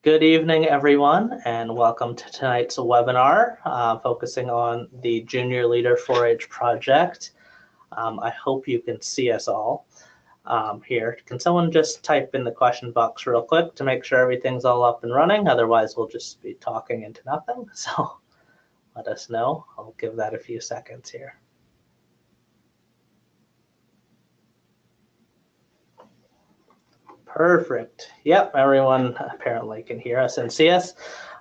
Good evening, everyone, and welcome to tonight's webinar focusing on the Junior Leader 4-H project. I hope you can see us all here. Can someone just type in the question box real quick to make sure everything's all up and running? Otherwise, we'll just be talking into nothing. So let us know. I'll give that a few seconds here. Perfect. Yep, everyone apparently can hear us and see us.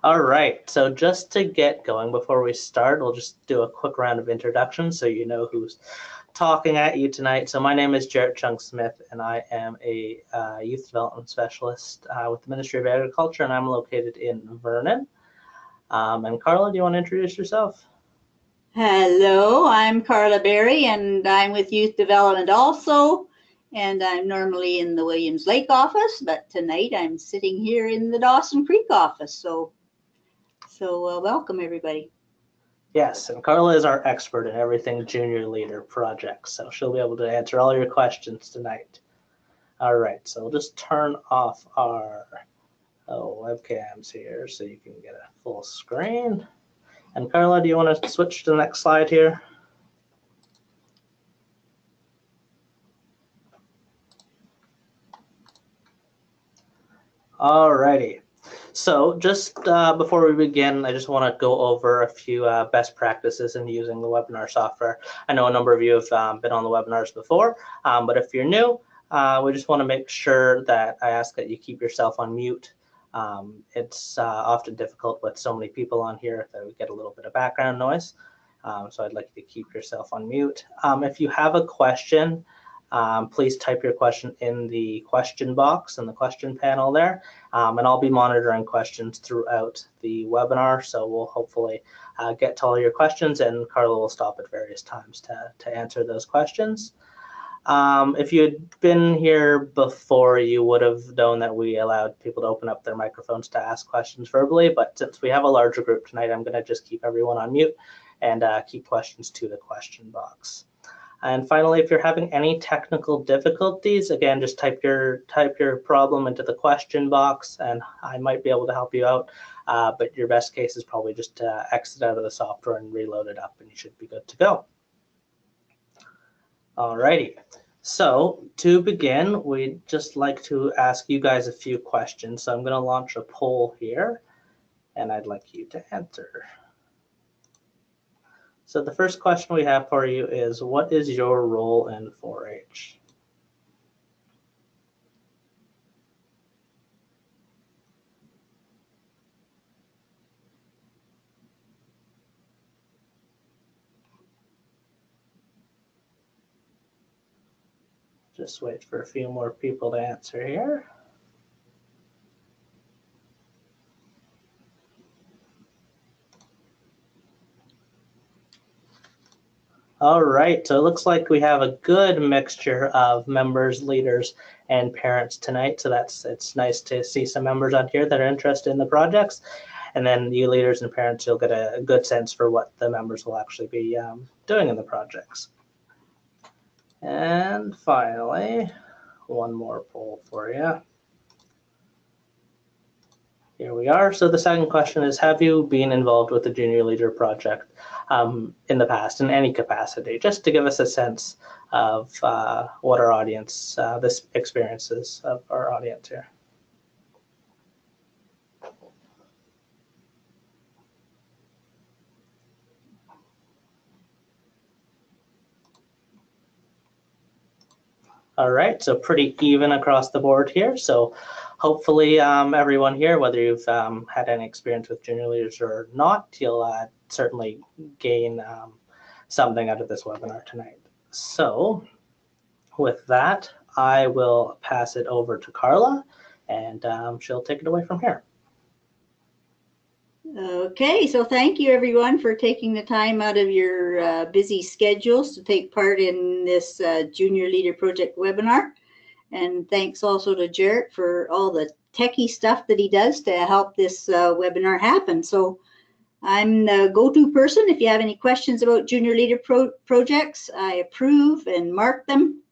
All right, so just to get going, before we start, we'll just do a quick round of introductions so you know who's talking at you tonight. So my name is Jarrett Chung-Smith, and I am a youth development specialist with the Ministry of Agriculture, and I'm located in Vernon. And Carla, do you want to introduce yourself? Hello, I'm Carla Berry, and I'm with Youth Development also. And I'm normally in the Williams Lake office, but tonight I'm sitting here in the Dawson Creek office. So welcome, everybody. Yes, and Carla is our expert in everything Junior Leader projects, so she'll be able to answer all your questions tonight. All right, so we'll just turn off our webcams here so you can get a full screen. And Carla, do you want to switch to the next slide here? Alrighty. So just before we begin, I just want to go over a few best practices in using the webinar software. I know a number of you have been on the webinars before, but if you're new, we just want to make sure that I ask that you keep yourself on mute. It's often difficult with so many people on here that we get a little bit of background noise. So I'd like you to keep yourself on mute. If you have a question, please type your question in the question box in the question panel there, and I'll be monitoring questions throughout the webinar, so we'll hopefully get to all your questions, and Carla will stop at various times to answer those questions. If you had been here before, you would have known that we allowed people to open up their microphones to ask questions verbally, but since we have a larger group tonight, I'm going to just keep everyone on mute and keep questions to the question box. And finally, if you're having any technical difficulties, again, just type your problem into the question box, and I might be able to help you out. But your best case is probably just to exit out of the software and reload it up, and you should be good to go. Alrighty. So to begin, we'd just like to ask you guys a few questions. So I'm going to launch a poll here, and I'd like you to answer. So the first question we have for you is, what is your role in 4-H? Just wait for a few more people to answer here. All right, so it looks like we have a good mixture of members, leaders, and parents tonight. So it's nice to see some members on here that are interested in the projects. And then you leaders and parents, you'll get a good sense for what the members will actually be doing in the projects. And finally, one more poll for you. Here we are. So the second question is, have you been involved with the Junior Leader project in the past in any capacity, just to give us a sense of what our audience, this experiences of our audience here. All right, so pretty even across the board here. So hopefully everyone here, whether you've had any experience with junior leaders or not, you'll certainly gain something out of this webinar tonight. So with that, I will pass it over to Carla, and she'll take it away from here. Okay, so thank you everyone for taking the time out of your busy schedules to take part in this Junior Leader Project webinar. And thanks also to Jarrett for all the techie stuff that he does to help this webinar happen. So I'm the go-to person if you have any questions about Junior Leader projects. I approve and mark them.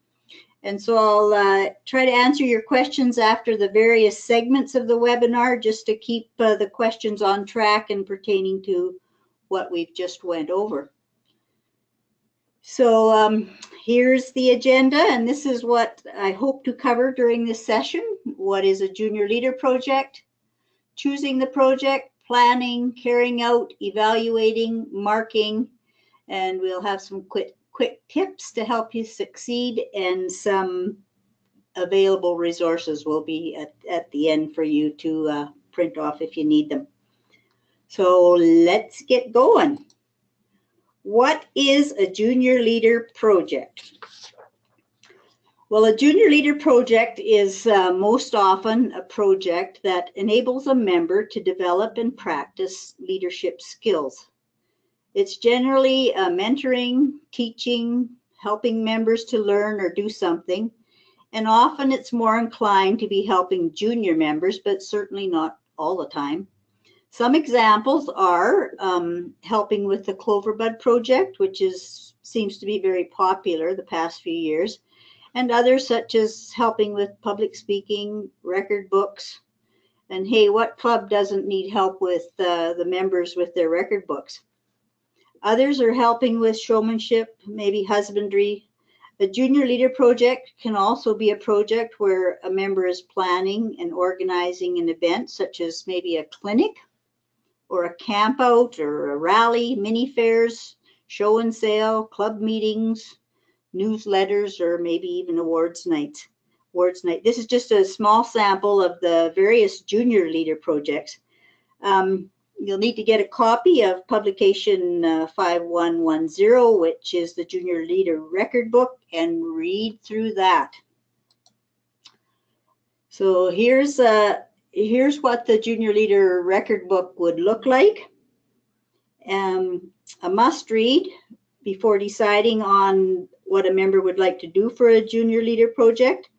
And so I'll try to answer your questions after the various segments of the webinar, just to keep the questions on track and pertaining to what we've just went over. So here's the agenda, and this is what I hope to cover during this session. What is a junior leader project? Choosing the project, planning, carrying out, evaluating, marking, and we'll have some quick tips to help you succeed, and some available resources will be at the end for you to print off if you need them. So let's get going. What is a junior leader project? Well, a junior leader project is most often a project that enables a member to develop and practice leadership skills. It's generally mentoring, teaching, helping members to learn or do something, and often it's more inclined to be helping junior members, but certainly not all the time. Some examples are helping with the Cloverbud project, which seems to be very popular the past few years, and others such as helping with public speaking, record books. And hey, what club doesn't need help with the members with their record books? Others are helping with showmanship, maybe husbandry. A junior leader project can also be a project where a member is planning and organizing an event, such as maybe a clinic or a camp out or a rally, mini fairs, show and sale, club meetings, newsletters, or maybe even awards night. This is just a small sample of the various junior leader projects. You'll need to get a copy of publication 5110, which is the Junior Leader Record Book, and read through that. So here's what the Junior Leader Record Book would look like. A must read before deciding on what a member would like to do for a junior leader project.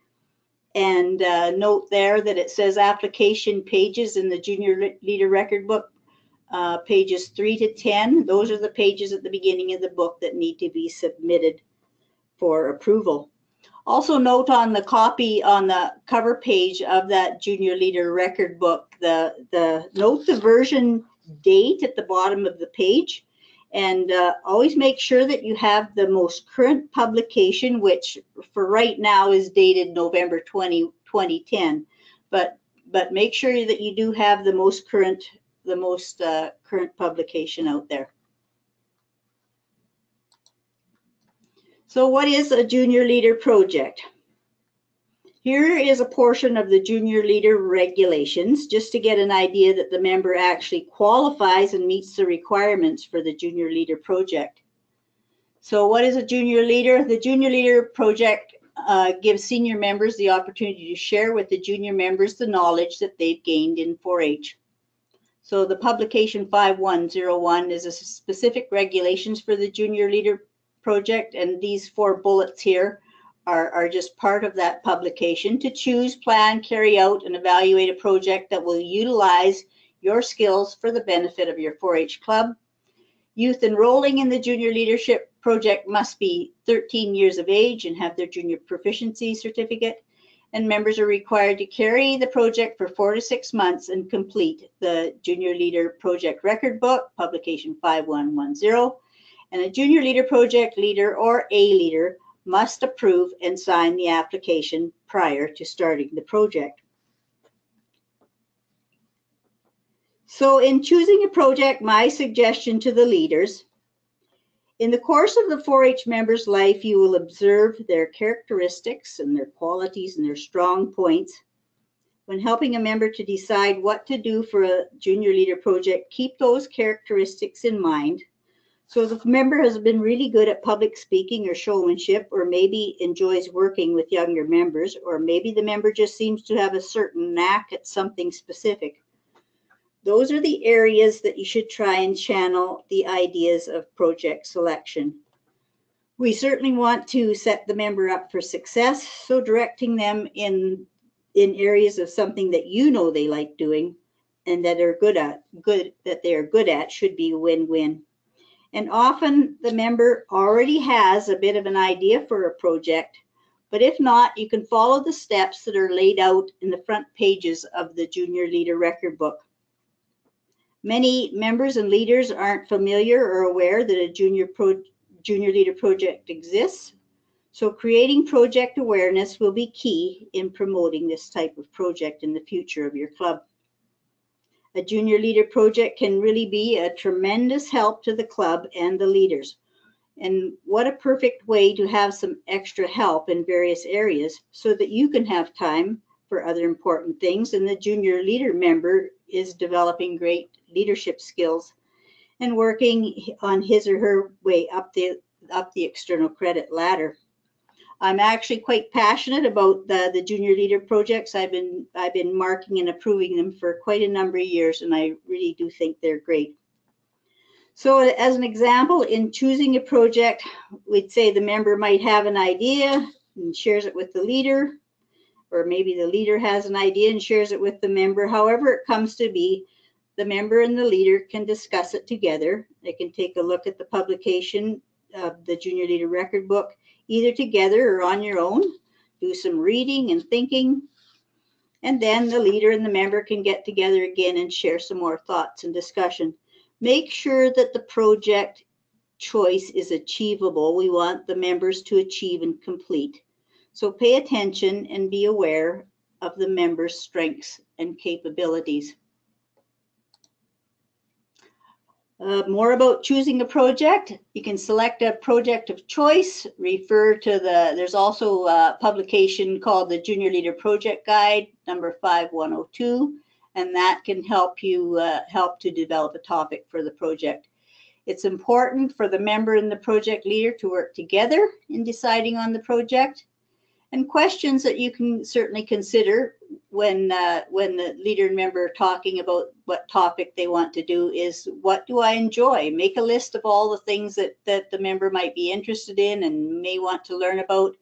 And note there that it says application pages in the Junior Leader Record Book. Pages 3 to 10, those are the pages at the beginning of the book that need to be submitted for approval. Also note on the copy on the cover page of that Junior Leader Record Book, note the version date at the bottom of the page, and always make sure that you have the most current publication, which for right now is dated November 2010, but make sure that you do have the most current publication out there. So what is a junior leader project? Here is a portion of the junior leader regulations, just to get an idea that the member actually qualifies and meets the requirements for the junior leader project. So what is a junior leader? The junior leader project gives senior members the opportunity to share with the junior members the knowledge that they've gained in 4-H. So the publication 5101 is a specific regulations for the junior leader project, and these 4 bullets here are just part of that publication to choose, plan, carry out, and evaluate a project that will utilize your skills for the benefit of your 4-H club. Youth enrolling in the junior leadership project must be 13 years of age and have their junior proficiency certificate. And members are required to carry the project for 4 to 6 months and complete the Junior Leader Project Record Book, publication 5110. And a Junior Leader Project leader or a leader must approve and sign the application prior to starting the project. So in choosing a project, my suggestion to the leaders: in the course of the 4-H member's life, you will observe their characteristics and their qualities and their strong points. When helping a member to decide what to do for a junior leader project, keep those characteristics in mind. So if the member has been really good at public speaking or showmanship, or maybe enjoys working with younger members, or maybe the member just seems to have a certain knack at something specific, those are the areas that you should try and channel the ideas of project selection. We certainly want to set the member up for success, so directing them in areas of something that you know they like doing and that they are good at should be win-win. And often the member already has a bit of an idea for a project, But if not, you can follow the steps that are laid out in the front pages of the Junior Leader Record Book. Many members and leaders aren't familiar or aware that a Junior Leader Project exists, so creating project awareness will be key in promoting this type of project in the future of your club. A Junior Leader Project can really be a tremendous help to the club and the leaders. And what a perfect way to have some extra help in various areas so that you can have time for other important things, and the junior leader member is developing great leadership skills and working on his or her way up the external credit ladder. I'm actually quite passionate about the junior leader projects. I've been marking and approving them for quite a number of years, and I really do think they're great. So as an example, in choosing a project, we'd say the member might have an idea and shares it with the leader, or maybe the leader has an idea and shares it with the member. However it comes to be, the member and the leader can discuss it together. They can take a look at the publication of the Junior Leader Record Book, either together or on your own, do some reading and thinking, and then the leader and the member can get together again and share some more thoughts and discussion. Make sure that the project choice is achievable. We want the members to achieve and complete. So pay attention and be aware of the members' strengths and capabilities. More about choosing a project. You can select a project of choice, refer to there's also a publication called the Junior Leader Project Guide, number 5102. And that can help you help to develop a topic for the project. It's important for the member and the project leader to work together in deciding on the project. And questions that you can certainly consider when the leader and member are talking about what topic they want to do is, what do I enjoy? Make a list of all the things that the member might be interested in and may want to learn about.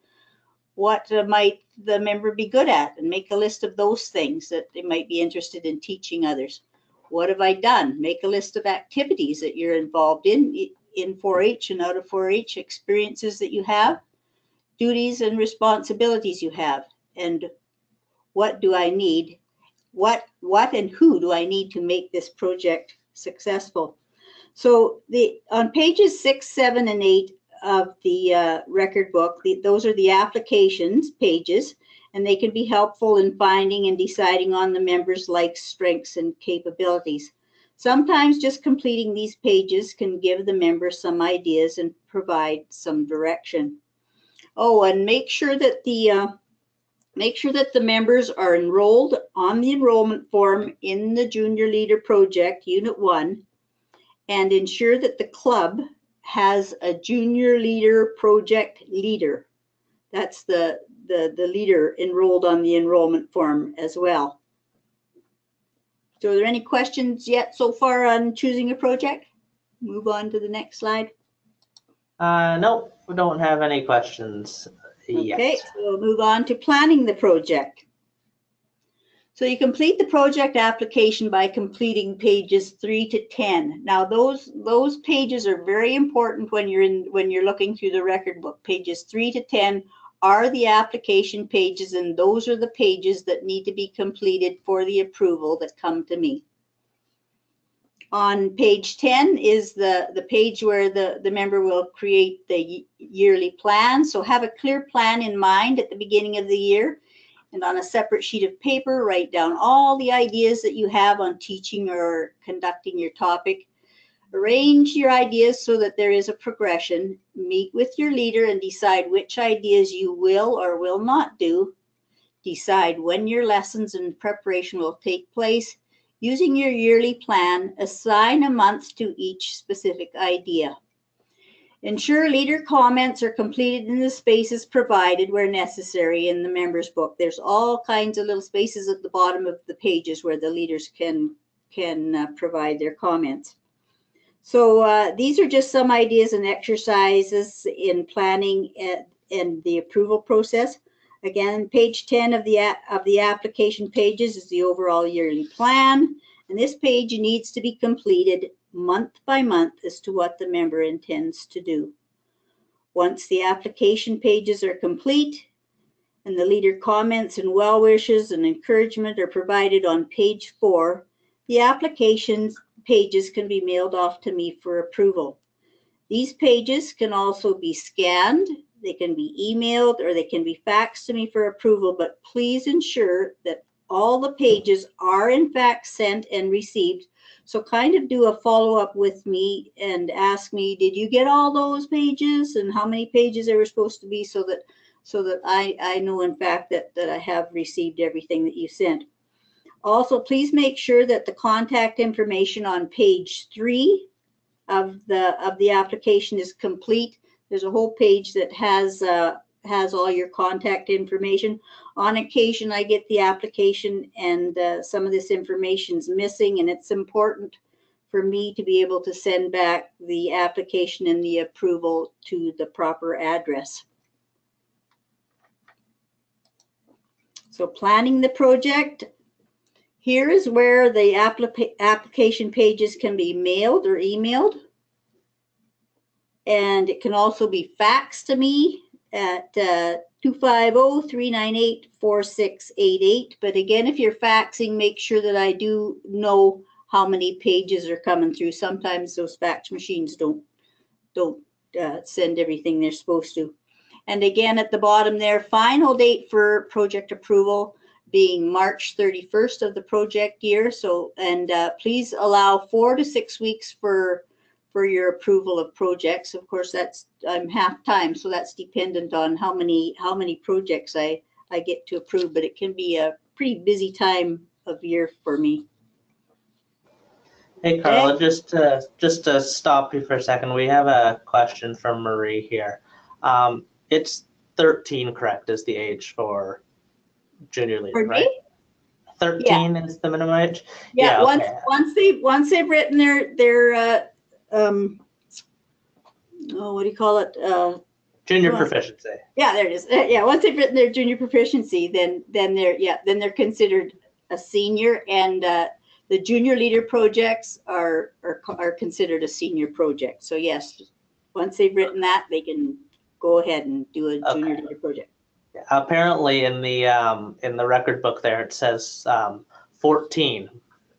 What might the member be good at, and make a list of those things that they might be interested in teaching others. What have I done? Make a list of activities that you're involved in 4-H and out of 4-H, experiences that you have, duties and responsibilities you have, and what do I need? What and who do I need to make this project successful? So on pages 6, 7, and 8 of the record book, those are the applications pages, and they can be helpful in finding and deciding on the members' likes, strengths, and capabilities. Sometimes just completing these pages can give the member some ideas and provide some direction. Oh, and make sure that the members are enrolled on the enrollment form in the Junior Leader Project, Unit 1, and ensure that the club has a Junior Leader Project leader. That's the leader enrolled on the enrollment form as well. So are there any questions yet so far on choosing a project? Move on to the next slide. Nope, we don't have any questions yet. Okay, so we'll move on to planning the project. So you complete the project application by completing pages 3 to 10. Now those pages are very important when you're looking through the record book. Pages 3 to 10 are the application pages, and those are the pages that need to be completed for the approval that come to me. On page 10 is the page where the member will create the yearly plan. So have a clear plan in mind at the beginning of the year. And on a separate sheet of paper, write down all the ideas that you have on teaching or conducting your topic. Arrange your ideas so that there is a progression. Meet with your leader and decide which ideas you will or will not do. Decide when your lessons and preparation will take place. Using your yearly plan, assign a month to each specific idea. Ensure leader comments are completed in the spaces provided where necessary in the member's book. There's all kinds of little spaces at the bottom of the pages where the leaders can provide their comments. So these are just some ideas and exercises in planning and the approval process. Again, page 10 of the application pages is the overall yearly plan. And this page needs to be completed month by month as to what the member intends to do. Once the application pages are complete, and the leader comments and well wishes and encouragement are provided on page 4, the applications pages can be mailed off to me for approval. These pages can also be scanned, they can be emailed, or they can be faxed to me for approval, but please ensure that all the pages are in fact sent and received. So kind of do a follow-up with me and ask me, did you get all those pages and how many pages they were supposed to be, so that I know in fact that I have received everything that you sent. Also, please make sure that the contact information on page 3 of the application is complete. There's a whole page that has all your contact information. On occasion, I get the application and some of this information is missing, and it's important for me to be able to send back the application and the approval to the proper address. So planning the project. Here is where the application pages can be mailed or emailed. And it can also be faxed to me at 250-398-4688. But again, if you're faxing, make sure that I do know how many pages are coming through. Sometimes those fax machines don't send everything they're supposed to. And again, at the bottom there, final date for project approval being March 31st of the project year. So, and please allow 4 to 6 weeks for your approval of projects. Of course, that's I'm half-time, so that's dependent on how many projects I get to approve, but it can be a pretty busy time of year for me. Hey, Carla, just to stop you for a second, we have a question from Marie here. It's 13, correct, is the age for junior leader, right? 13 is the minimum age? Yeah, okay. Once they've written their what do you call it? Junior proficiency. Yeah, there it is. Yeah, once they've written their junior proficiency, then they're considered a senior, and the junior leader projects are considered a senior project. So yes, once they've written that, they can go ahead and do a junior leader project. Yeah, apparently, in the record book there, it says 14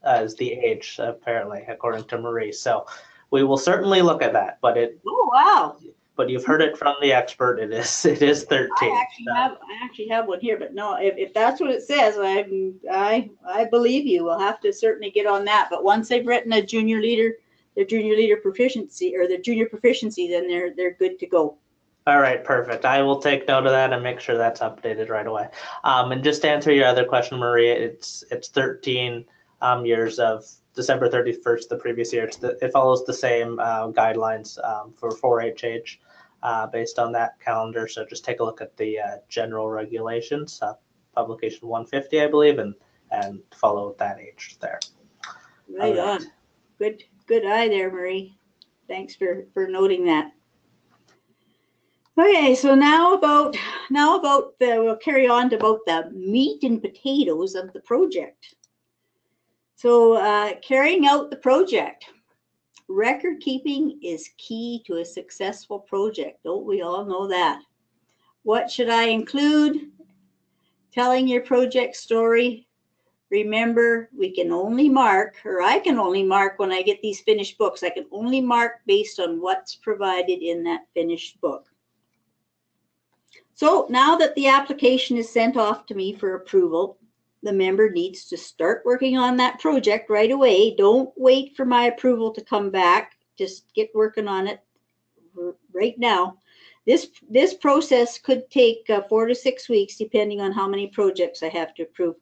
is the age, apparently, according to Marie. So we will certainly look at that. But oh wow! But you've heard it from the expert. It is 13. I actually have one here, but no, if that's what it says, I believe you. We'll have to certainly get on that. But once they've written a junior leader, their junior leader proficiency or their junior proficiency, then they're good to go. All right, perfect. I will take note of that and make sure that's updated right away. And just to answer your other question, Maria, it's 13 years of December 31st the previous year. It follows the same guidelines for 4-H age based on that calendar. So just take a look at the general regulations, publication 150, I believe, and follow that age there. Right on. Good eye there, Marie. Thanks for noting that. Okay, so now we'll carry on to about the meat and potatoes of the project. So carrying out the project. Record keeping is key to a successful project. Don't we all know that? What should I include? Telling your project story. Remember, we can only mark, or I can only mark when I get these finished books. I can only mark based on what's provided in that finished book. So now that the application is sent off to me for approval, the member needs to start working on that project right away. Don't wait for my approval to come back. Just get working on it right now. This process could take 4 to 6 weeks, depending on how many projects I have to approve.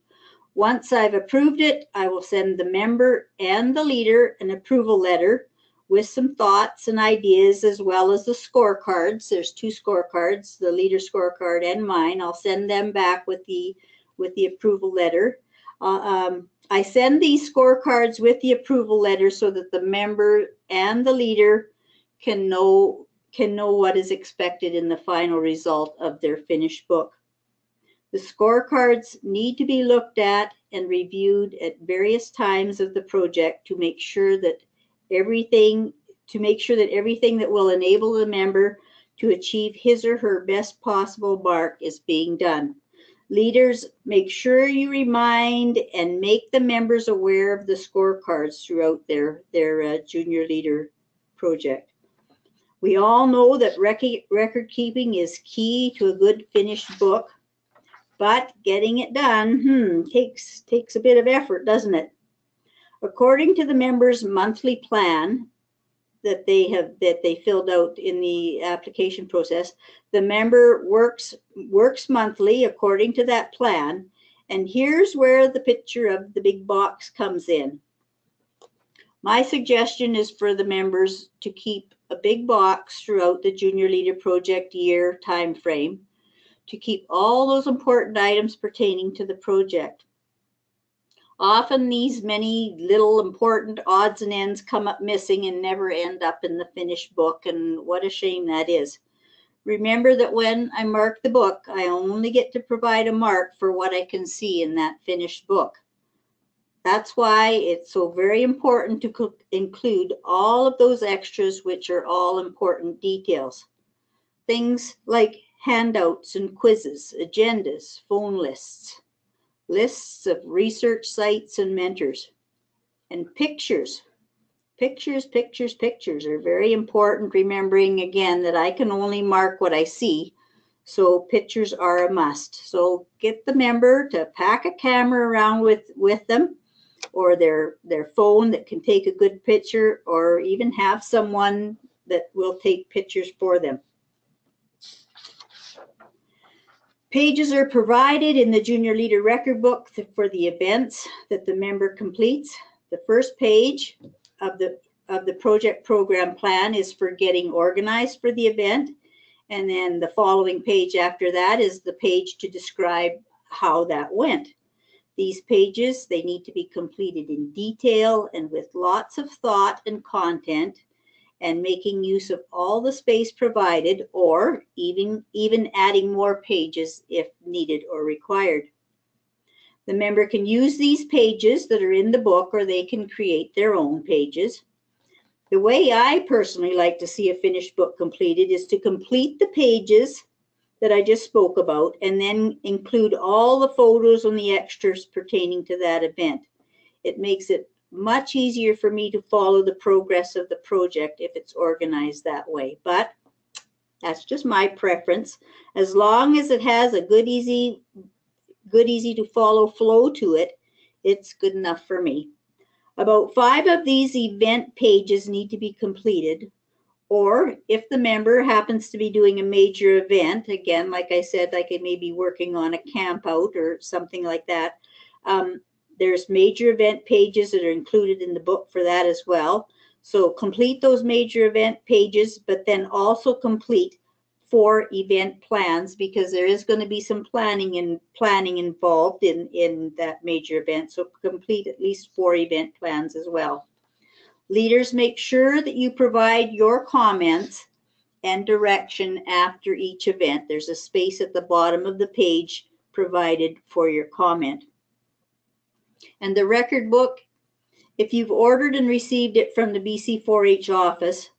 Once I've approved it, I will send the member and the leader an approval letter with some thoughts and ideas, as well as the scorecards. There's 2 scorecards, the leader scorecard and mine. I'll send them back with the approval letter. I send these scorecards with the approval letter so that the member and the leader can know what is expected in the final result of their finished book. The scorecards need to be looked at and reviewed at various times of the project to make sure that everything that will enable the member to achieve his or her best possible mark is being done. Leaders, make sure you remind and make the members aware of the scorecards throughout their junior leader project. We all know that record keeping is key to a good finished book, but getting it done takes a bit of effort, doesn't it? According to the members' monthly plan that they filled out in the application process, the member works monthly according to that plan. And here's where the picture of the big box comes in. My suggestion is for the members to keep a big box throughout the Junior Leader Project year time frame to keep all those important items pertaining to the project. Often these many little important odds and ends come up missing and never end up in the finished book, and what a shame that is. Remember that when I mark the book, I only get to provide a mark for what I can see in that finished book. That's why it's so very important to include all of those extras, which are all important details. Things like handouts and quizzes, agendas, phone lists, lists of research sites and mentors, and pictures. Pictures are very important, remembering again that I can only mark what I see, so pictures are a must. So get the member to pack a camera around with them, or their phone that can take a good picture, or even have someone that will take pictures for them. Pages are provided in the Junior Leader Record Book for the events that the member completes. The first page of the project program plan is for getting organized for the event, and then the following page after that is the page to describe how that went. These pages, they need to be completed in detail and with lots of thought and content, and making use of all the space provided, or even adding more pages if needed or required. The member can use these pages that are in the book, or they can create their own pages. The way I personally like to see a finished book completed is to complete the pages that I just spoke about, and then include all the photos and the extras pertaining to that event. It makes it much easier for me to follow the progress of the project if it's organized that way. But that's just my preference. As long as it has a good, easy to follow flow to it, it's good enough for me. About 5 of these event pages need to be completed. Or if the member happens to be doing a major event, again, like I said, like it may be working on a camp out or something like that, there's major event pages that are included in the book for that as well. So complete those major event pages, but then also complete 4 event plans, because there is going to be some planning involved in that major event. So complete at least 4 event plans as well. Leaders, make sure that you provide your comments and direction after each event. There's a space at the bottom of the page provided for your comment. And the record book, if you've ordered and received it from the BC 4-H office,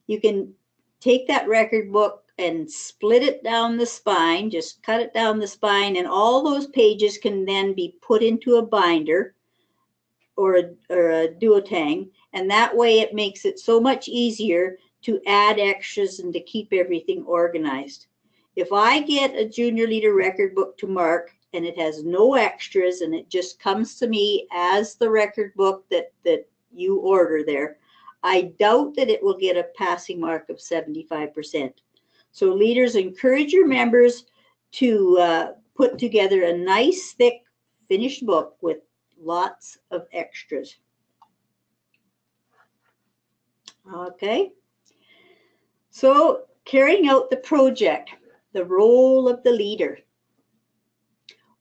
you can take that record book and split it down the spine, just cut it down the spine, and all those pages can then be put into a binder or a duotang, and that way it makes it so much easier to add extras and to keep everything organized. If I get a Junior Leader record book to mark and it has no extras and it just comes to me as the record book that you order there, I doubt that it will get a passing mark of 75%. So leaders, encourage your members to put together a nice, thick, finished book with lots of extras. Okay, so carrying out the project, the role of the leader.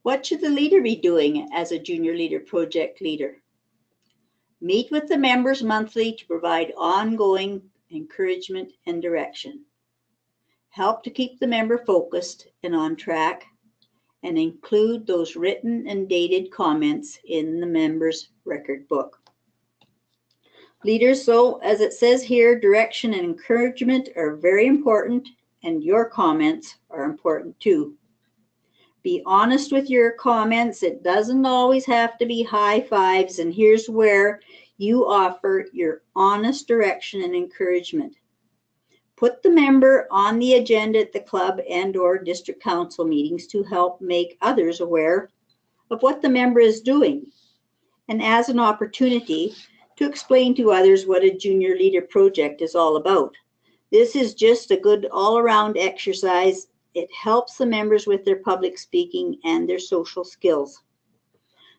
What should the leader be doing as a Junior Leader project leader? Meet with the members monthly to provide ongoing encouragement and direction. Help to keep the member focused and on track, and include those written and dated comments in the member's record book. Leaders, so as it says here, direction and encouragement are very important, and your comments are important too. Be honest with your comments. It doesn't always have to be high fives, and here's where you offer your honest direction and encouragement. Put the member on the agenda at the club and/or district council meetings to help make others aware of what the member is doing, and as an opportunity to explain to others what a junior leader project is all about. This is just a good all-around exercise. It helps the members with their public speaking and their social skills.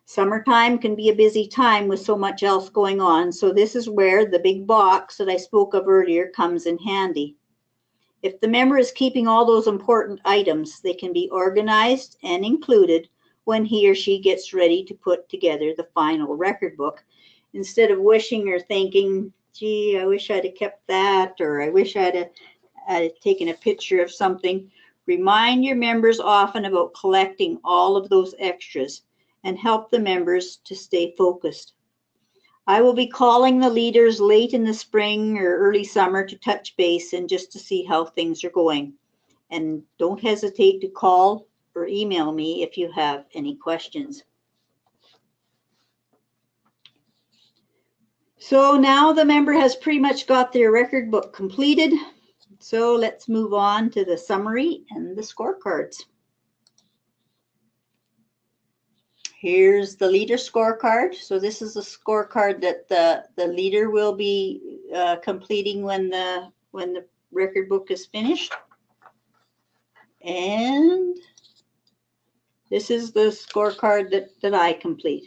Summertime can be a busy time with so much else going on, so this is where the big box that I spoke of earlier comes in handy. If the member is keeping all those important items, they can be organized and included when he or she gets ready to put together the final record book, instead of wishing or thinking, gee, I wish I'd have kept that, or I wish I'd have taken a picture of something. Remind your members often about collecting all of those extras and help the members to stay focused. I will be calling the leaders late in the spring or early summer to touch base and just to see how things are going. And don't hesitate to call or email me if you have any questions. So now the member has pretty much got their record book completed. So let's move on to the summary and the scorecards. Here's the leader scorecard. So this is a scorecard that the leader will be completing when the record book is finished. And this is the scorecard that I complete.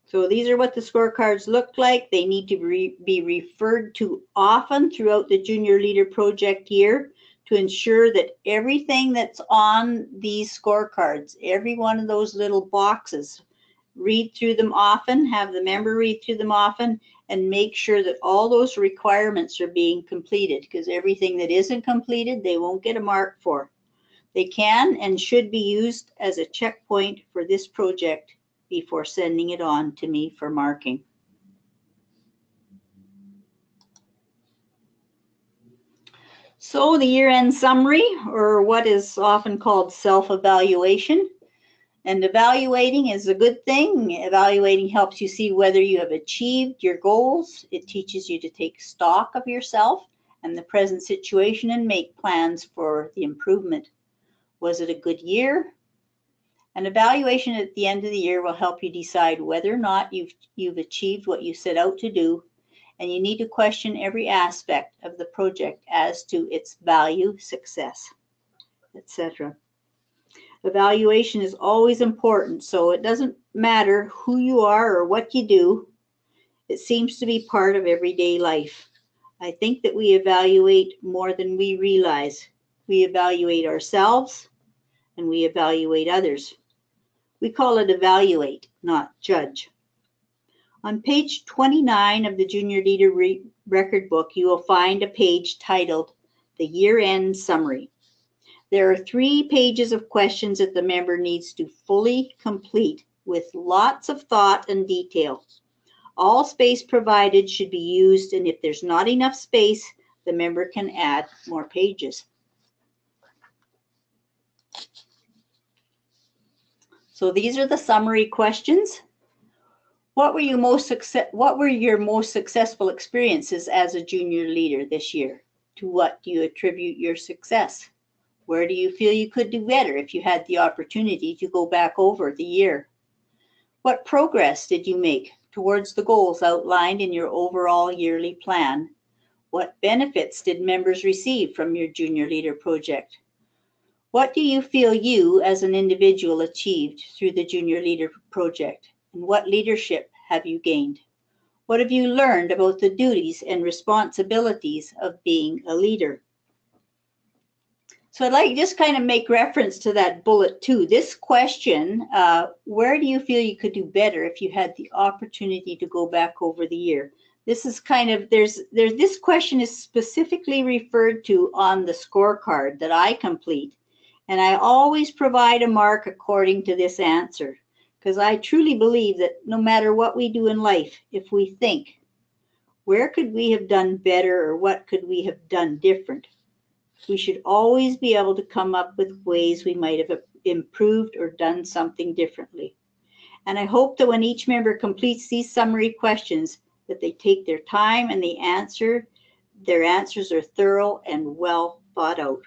So these are what the scorecards look like. They need to be referred to often throughout the Junior Leader Project year to ensure that everything that's on these scorecards, every one of those little boxes, read through them often, have the member read through them often, and make sure that all those requirements are being completed, because everything that isn't completed, they won't get a mark for. They can and should be used as a checkpoint for this project before sending it on to me for marking. So the year-end summary, or what is often called self-evaluation. And evaluating is a good thing. Evaluating helps you see whether you have achieved your goals. It teaches you to take stock of yourself and the present situation and make plans for the improvement. Was it a good year? An evaluation at the end of the year will help you decide whether or not you've achieved what you set out to do, and you need to question every aspect of the project as to its value, success, etc. Evaluation is always important, so it doesn't matter who you are or what you do. It seems to be part of everyday life. I think that we evaluate more than we realize. We evaluate ourselves and we evaluate others. We call it evaluate, not judge. On page 29 of the Junior Leader Record Book, you will find a page titled The Year-End Summary. There are 3 pages of questions that the member needs to fully complete with lots of thought and detail. All space provided should be used, and if there's not enough space, the member can add more pages. So these are the summary questions. What were your most successful experiences as a junior leader this year? To what do you attribute your success? Where do you feel you could do better if you had the opportunity to go back over the year? What progress did you make towards the goals outlined in your overall yearly plan? What benefits did members receive from your Junior Leader Project? What do you feel you as an individual achieved through the Junior Leader Project? And what leadership have you gained? What have you learned about the duties and responsibilities of being a leader? So I'd like to just kind of make reference to that bullet too. This question, where do you feel you could do better if you had the opportunity to go back over the year? This is kind of, this question is specifically referred to on the scorecard that I complete. And I always provide a mark according to this answer, because I truly believe that no matter what we do in life, if we think, where could we have done better or what could we have done different? We should always be able to come up with ways we might have improved or done something differently. And I hope that when each member completes these summary questions, that they take their time and their answers are thorough and well thought out.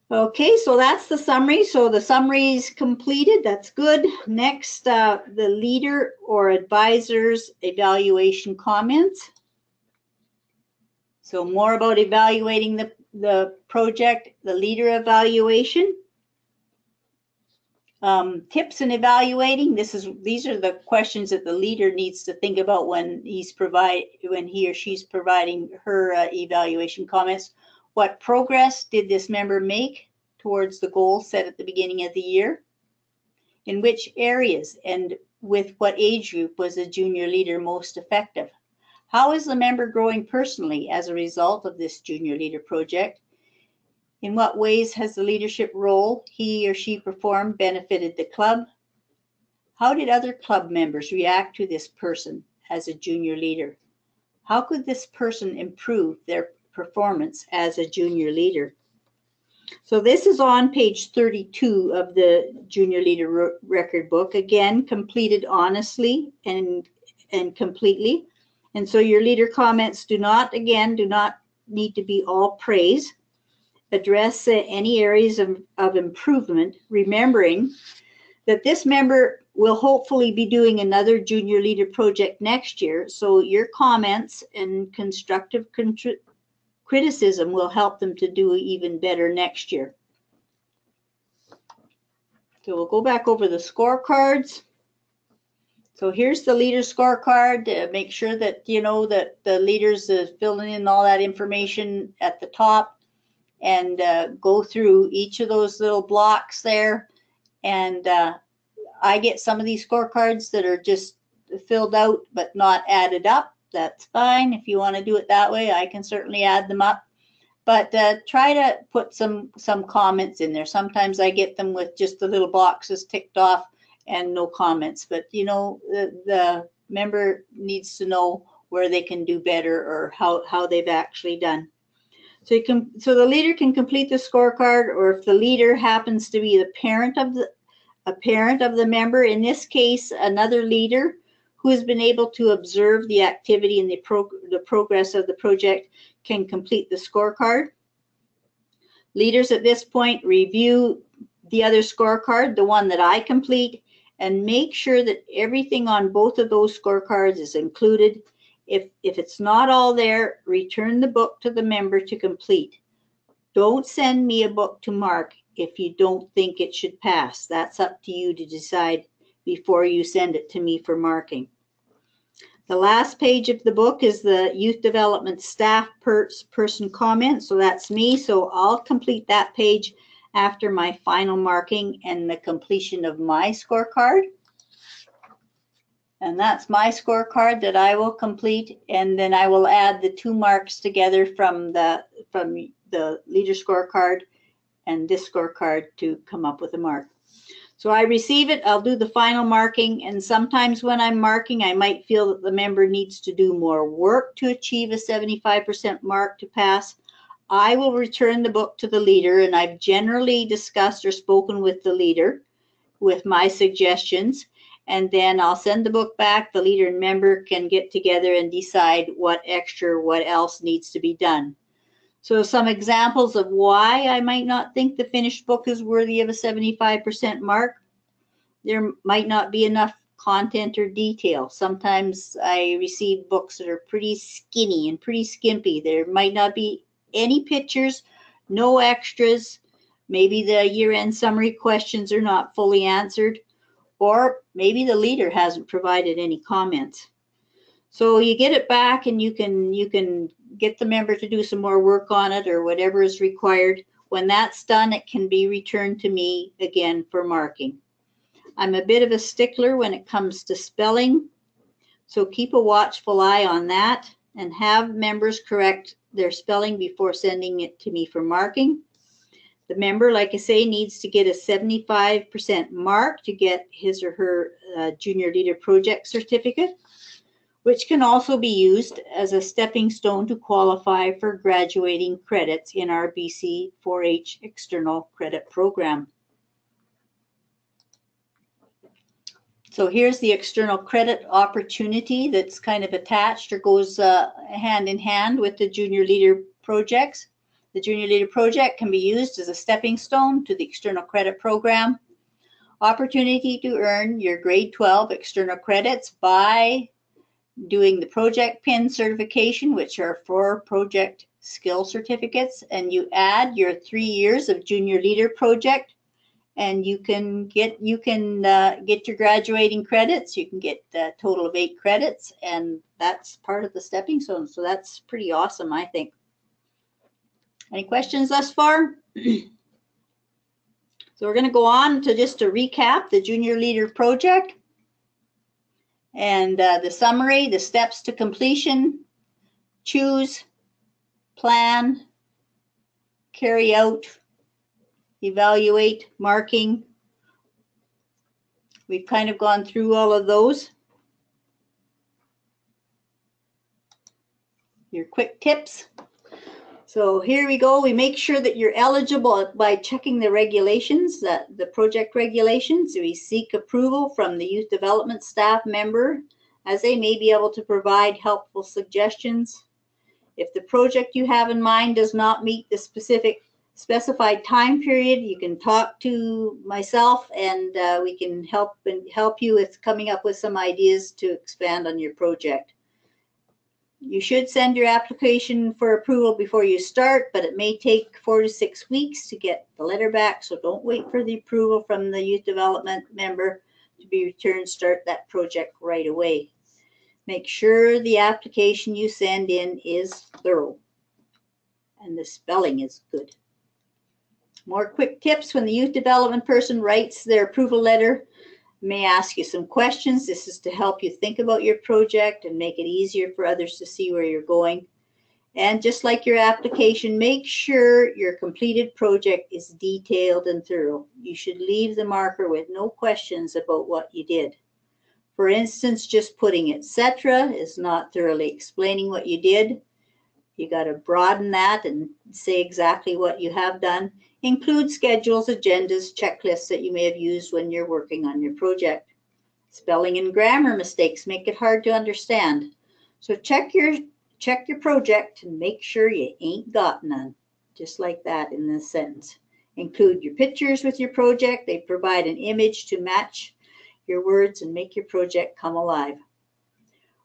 Okay, so that's the summary. So the summary is completed. That's good. Next, the leader or advisor's evaluation comments. So more about evaluating the project, the leader evaluation. Tips in evaluating. These are the questions that the leader needs to think about when he or she's providing her evaluation comments. What progress did this member make towards the goal set at the beginning of the year? In which areas and with what age group was the junior leader most effective? How is the member growing personally as a result of this junior leader project? In what ways has the leadership role he or she performed benefited the club? How did other club members react to this person as a junior leader? How could this person improve their performance as a junior leader? So this is on page 32 of the Junior Leader Record Book. Again, completed honestly and completely. And so your leader comments do not need to be all praise. Address any areas of improvement, remembering that this member will hopefully be doing another junior leader project next year. So your comments and constructive criticism will help them to do even better next year. So we'll go back over the scorecards. So here's the leader scorecard. Make sure that you know that the leaders is filling in all that information at the top, and go through each of those little blocks there. And I get some of these scorecards that are just filled out but not added up. That's fine. If you want to do it that way, I can certainly add them up. But try to put some comments in there. Sometimes I get them with just the little boxes ticked off and no comments. But you know, the member needs to know where they can do better or how they've actually done. So the leader can complete the scorecard, or if the leader happens to be a parent of the member, in this case, another leader who has been able to observe the activity and the progress of the project can complete the scorecard. Leaders at this point review the other scorecard, the one that I complete, and make sure that everything on both of those scorecards is included. If it's not all there, return the book to the member to complete. Don't send me a book to mark if you don't think it should pass. That's up to you to decide before you send it to me for marking. The last page of the book is the youth development staff person comment. So that's me. So I'll complete that page after my final marking and the completion of my scorecard. And that's my scorecard that I will complete. And then I will add the 2 marks together from the leader scorecard and this scorecard to come up with a mark. So I receive it, I'll do the final marking, and sometimes when I'm marking, I might feel that the member needs to do more work to achieve a 75% mark to pass. I will return the book to the leader, and I've generally discussed or spoken with the leader with my suggestions, and then I'll send the book back. The leader and member can get together and decide what else needs to be done. So some examples of why I might not think the finished book is worthy of a 75% mark. There might not be enough content or detail. Sometimes I receive books that are pretty skinny and pretty skimpy. There might not be any pictures, no extras. Maybe the year-end summary questions are not fully answered, or maybe the leader hasn't provided any comments. So you get it back and you can get the member to do some more work on it or whatever is required. When that's done, it can be returned to me again for marking. I'm a bit of a stickler when it comes to spelling, so keep a watchful eye on that and have members correct their spelling before sending it to me for marking. The member, like I say, needs to get a 75% mark to get his or her junior leader project certificate. which can also be used as a stepping stone to qualify for graduating credits in our BC 4-H External Credit Program. So here's the external credit opportunity that's kind of attached or goes hand in hand with the Junior Leader projects. The Junior Leader project can be used as a stepping stone to the external credit program. Opportunity to earn your grade 12 external credits by doing the project PIN certification, which are 4 project skill certificates, and you add your 3 years of Junior Leader project, and you can get your graduating credits. You can get a total of 8 credits, and that's part of the stepping stone. So that's pretty awesome, I think. Any questions thus far? So we're going to go on to just to recap the Junior Leader project and the summary, the steps to completion: choose, plan, carry out, evaluate, marking. We've kind of gone through all of those. Your quick tips. So here we go. We make sure that you're eligible by checking the regulations, the project regulations. We seek approval from the youth development staff member, as they may be able to provide helpful suggestions. If the project you have in mind does not meet the specified time period, you can talk to myself, and we can help you with coming up with some ideas to expand on your project. You should send your application for approval before you start, but it may take 4 to 6 weeks to get the letter back, so don't wait for the approval from the youth development member to be returned. Start that project right away. Make sure the application you send in is thorough and the spelling is good. More quick tips: when the youth development person writes their approval letter, may ask you some questions. This is to help you think about your project and make it easier for others to see where you're going. And just like your application, make sure your completed project is detailed and thorough. You should leave the marker with no questions about what you did. For instance, just putting etc. is not thoroughly explaining what you did. You got to broaden that and say exactly what you have done. Include schedules, agendas, checklists that you may have used when you're working on your project. Spelling and grammar mistakes make it hard to understand. So check your project and make sure you ain't got none. Just like that in this sentence. Include your pictures with your project. They provide an image to match your words and make your project come alive.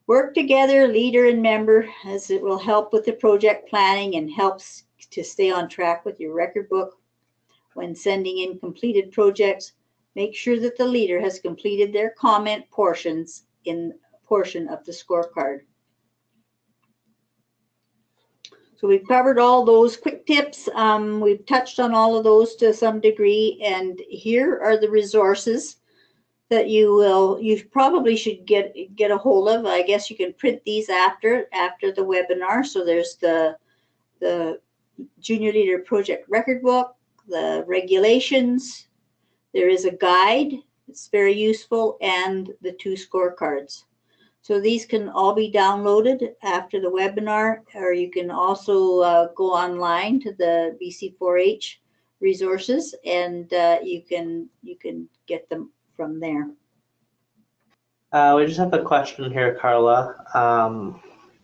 Work together, leader and member, as it will help with the project planning and helps to stay on track with your record book. When sending in completed projects, make sure that the leader has completed their comment portions in a portion of the scorecard. So we've covered all those quick tips. We've touched on all of those to some degree, and here are the resources that you probably should get a hold of. I guess you can print these after the webinar. So there's the Junior Leader Project Record Book, the regulations. There is a guide. It's very useful, and the 2 scorecards. So these can all be downloaded after the webinar, or you can also go online to the BC4H resources, and you can get them from there. We just have a question here, Carla.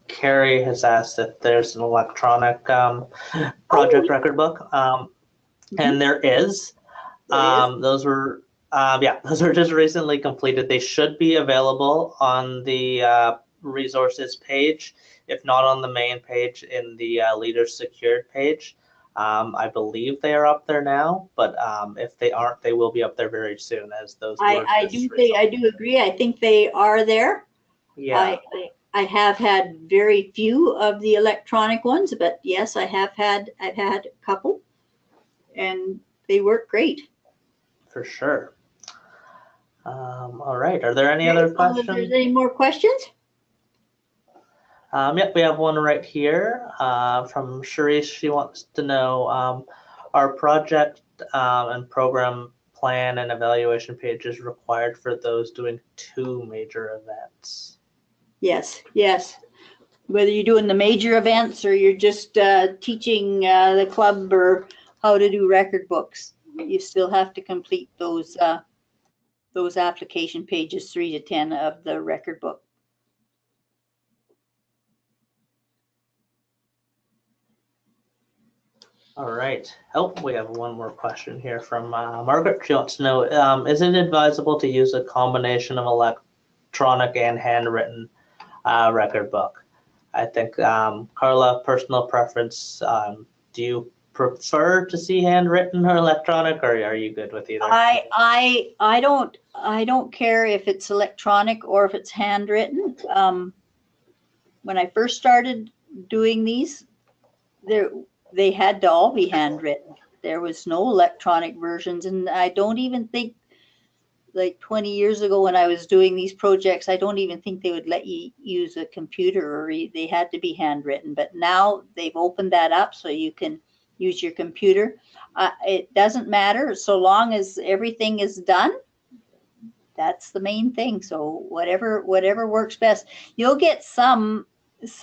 Carrie has asked if there's an electronic project record book, and there is. Those were just recently completed. They should be available on the resources page, if not on the main page, in the Leaders Secured page. I believe they are up there now, but if they aren't, they will be up there very soon, as those. I do agree. I think they are there. Yeah. I have had very few of the electronic ones, but yes, I've had a couple, and they work great. For sure. All right. Are there any other questions? If there's any more questions? Yep, we have one right here from Sharice. She wants to know, our project and program plan and evaluation pages required for those doing 2 major events? Yes, yes. Whether you're doing the major events or you're just teaching the club or how to do record books, you still have to complete those application pages 3 to 10 of the record book. All right. Oh, we have one more question here from Margaret. She wants to know, is it advisable to use a combination of electronic and handwritten record book? I think, Carla, personal preference, do you prefer to see handwritten or electronic, or are you good with either? I don't care if it's electronic or if it's handwritten. When I first started doing these, they had to all be handwritten. There was no electronic versions, and I don't even think, like 20 years ago when I was doing these projects, I don't even think they would let you use a computer, or they had to be handwritten. But now they've opened that up so you can use your computer. It doesn't matter so long as everything is done. That's the main thing. So whatever works best. You'll get some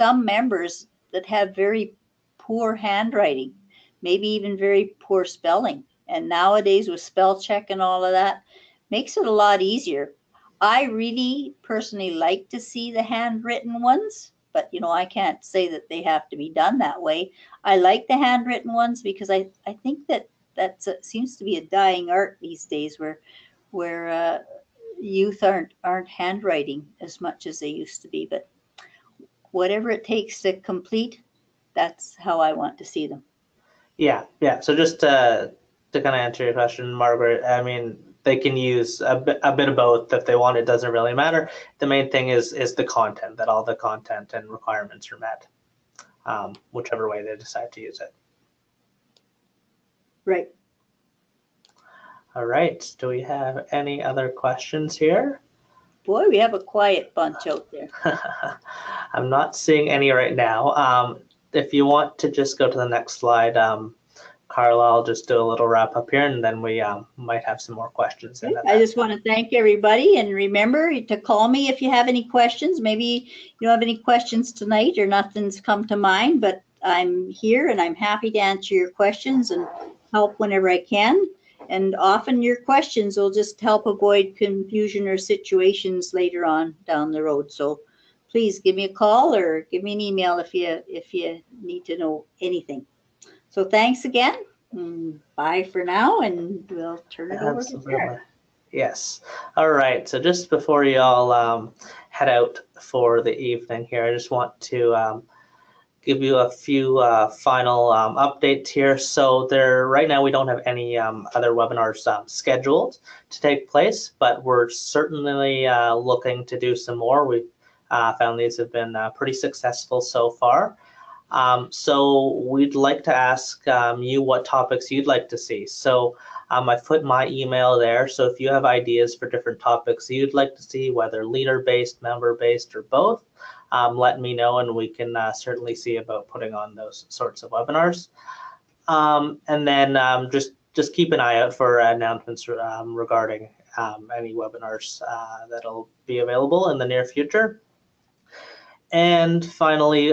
members that have very poor handwriting, maybe even very poor spelling. And nowadays with spell check and all of that, makes it a lot easier. I really personally like to see the handwritten ones, but I can't say that they have to be done that way. I like the handwritten ones because I think that seems to be a dying art these days, where youth aren't handwriting as much as they used to be. But whatever it takes to complete, that's how I want to see them. Yeah. So just to kind of answer your question, Margaret, I mean, they can use a bit of both if they want. It doesn't really matter. The main thing is the content, that all the content and requirements are met, whichever way they decide to use it. Right. All right. Do we have any other questions here? Boy, we have a quiet bunch out there. I'm not seeing any right now. If you want to just go to the next slide, Carla, I'll just do a little wrap up here, and then we might have some more questions. I just want to thank everybody, and remember to call me if you have any questions. Maybe you don't have any questions tonight or nothing's come to mind, but I'm here and I'm happy to answer your questions and help whenever I can. And often your questions will just help avoid confusion or situations later on down the road. So please give me a call or give me an email if you need to know anything. So thanks again. Bye for now, and we'll turn it over to Jared. Yes. All right. So just before you all head out for the evening here, I just want to give you a few final updates here. So right now we don't have any other webinars scheduled to take place, but we're certainly looking to do some more. We've found these have been pretty successful so far. So we'd like to ask you what topics you'd like to see. So I've put my email there. So if you have ideas for different topics you'd like to see, whether leader-based, member-based, or both, let me know, and we can certainly see about putting on those sorts of webinars. And then just keep an eye out for announcements regarding any webinars that'll be available in the near future. And finally,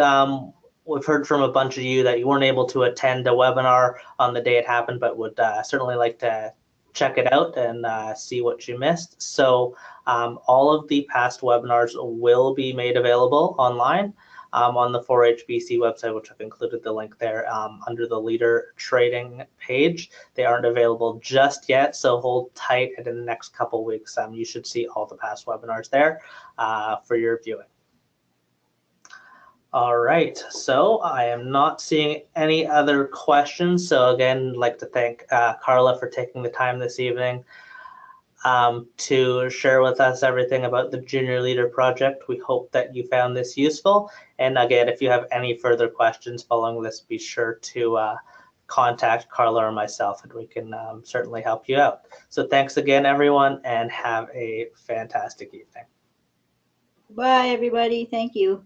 we've heard from a bunch of you that you weren't able to attend a webinar on the day it happened, but would certainly like to check it out and see what you missed. So all of the past webinars will be made available online on the 4HBC website, which I've included the link there under the leader trading page. They aren't available just yet, so hold tight, and in the next couple weeks, you should see all the past webinars there for your viewing. All right, so I am not seeing any other questions. So again, I'd like to thank Carla for taking the time this evening to share with us everything about the Junior Leader Project. We hope that you found this useful. And again, if you have any further questions following this, be sure to contact Carla or myself, and we can certainly help you out. So thanks again, everyone, and have a fantastic evening. Bye, everybody. Thank you.